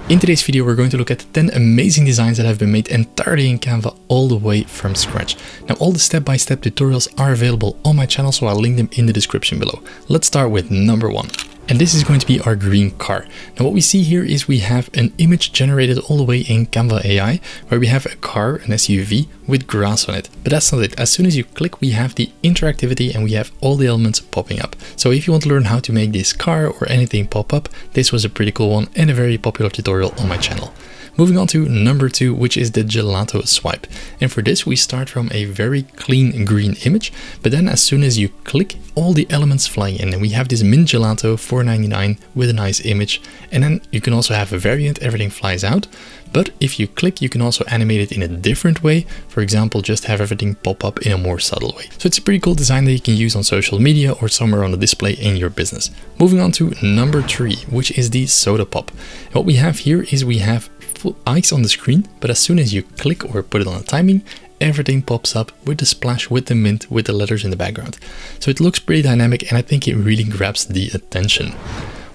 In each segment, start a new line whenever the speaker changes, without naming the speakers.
In today's video, we're going to look at 10 amazing designs that have been made entirely in Canva all the way from scratch. Now, all the step-by-step tutorials are available on my channel, so I'll link them in the description below. Let's start with number 1. And this is going to be our green car. Now what we see here is we have an image generated all the way in Canva AI, where we have a car, an SUV, with grass on it. But that's not it. As soon as you click, we have the interactivity and we have all the elements popping up. So if you want to learn how to make this car or anything pop up, this was a pretty cool one and a very popular tutorial on my channel. Moving on to number 2, which is the gelato swipe. And for this, we start from a very clean green image, but then as soon as you click, all the elements fly in, and we have this mint gelato $4.99 with a nice image. And then you can also have a variant, everything flies out. But if you click, you can also animate it in a different way. For example, just have everything pop up in a more subtle way. So it's a pretty cool design that you can use on social media or somewhere on the display in your business. Moving on to number 3, which is the soda pop. And what we have here is we have full ice on the screen, but as soon as you click or put it on a timing, everything pops up with the splash, with the mint, with the letters in the background. So it looks pretty dynamic and I think it really grabs the attention.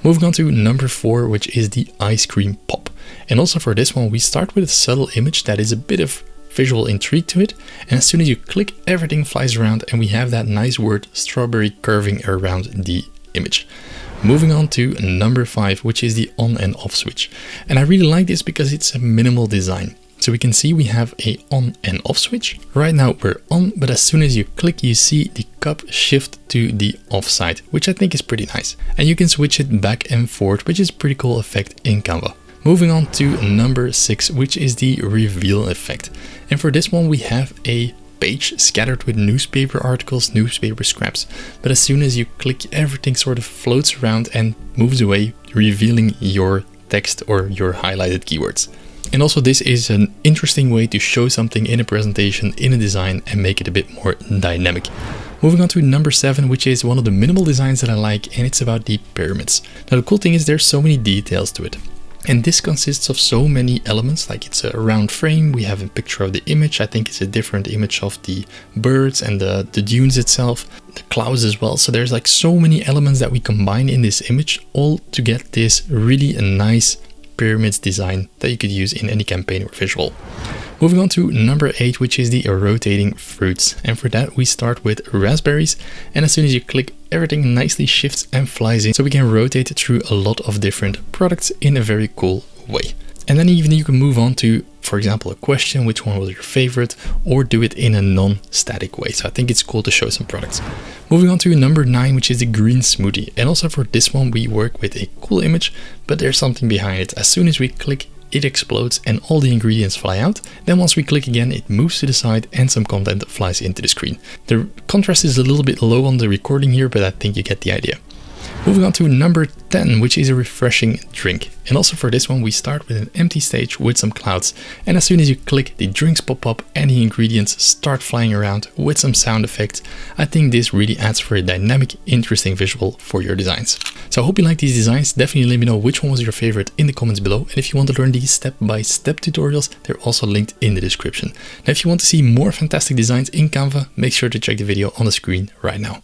Moving on to number 4, which is the ice cream pop. And also for this one, we start with a subtle image that is a bit of visual intrigue to it. And as soon as you click, everything flies around and we have that nice word strawberry curving around the image. Moving on to number 5, which is the on and off switch. And I really like this because it's a minimal design. So we can see we have a on and off switch. Right now we're on, but as soon as you click, you see the cup shift to the off side, which I think is pretty nice. And you can switch it back and forth, which is a pretty cool effect in Canva. Moving on to number 6, which is the reveal effect. And for this one, we have a page scattered with newspaper articles, newspaper scraps. But as soon as you click, everything sort of floats around and moves away, revealing your text or your highlighted keywords. And also this is an interesting way to show something in a presentation, in a design, and make it a bit more dynamic. Moving on to number 7, which is one of the minimal designs that I like, and it's about the pyramids. Now the cool thing is there's so many details to it. And this consists of so many elements, like it's a round frame, we have a picture of the image, I think it's a different image of the birds and the dunes itself, the clouds as well. So there's like so many elements that we combine in this image, all to get this really a nice pyramids design that you could use in any campaign or visual. Moving on to number 8, which is the rotating fruits. And for that we start with raspberries, and as soon as you click, everything nicely shifts and flies in, so we can rotate through a lot of different products in a very cool way. And then even you can move on to, for example, a question, which one was your favorite, or do it in a non-static way. So I think it's cool to show some products. Moving on to number 9, which is the green smoothie. And also for this one, we work with a cool image, but there's something behind it. As soon as we click, it explodes and all the ingredients fly out. Then once we click again, it moves to the side and some content flies into the screen. The contrast is a little bit low on the recording here, but I think you get the idea. Moving on to number 10, which is a refreshing drink. And also for this one, we start with an empty stage with some clouds. And as soon as you click, the drinks pop up and the ingredients start flying around with some sound effects. I think this really adds for a dynamic, interesting visual for your designs. So I hope you like these designs. Definitely let me know which one was your favorite in the comments below. And if you want to learn these step-by-step tutorials, they're also linked in the description. Now, if you want to see more fantastic designs in Canva, make sure to check the video on the screen right now.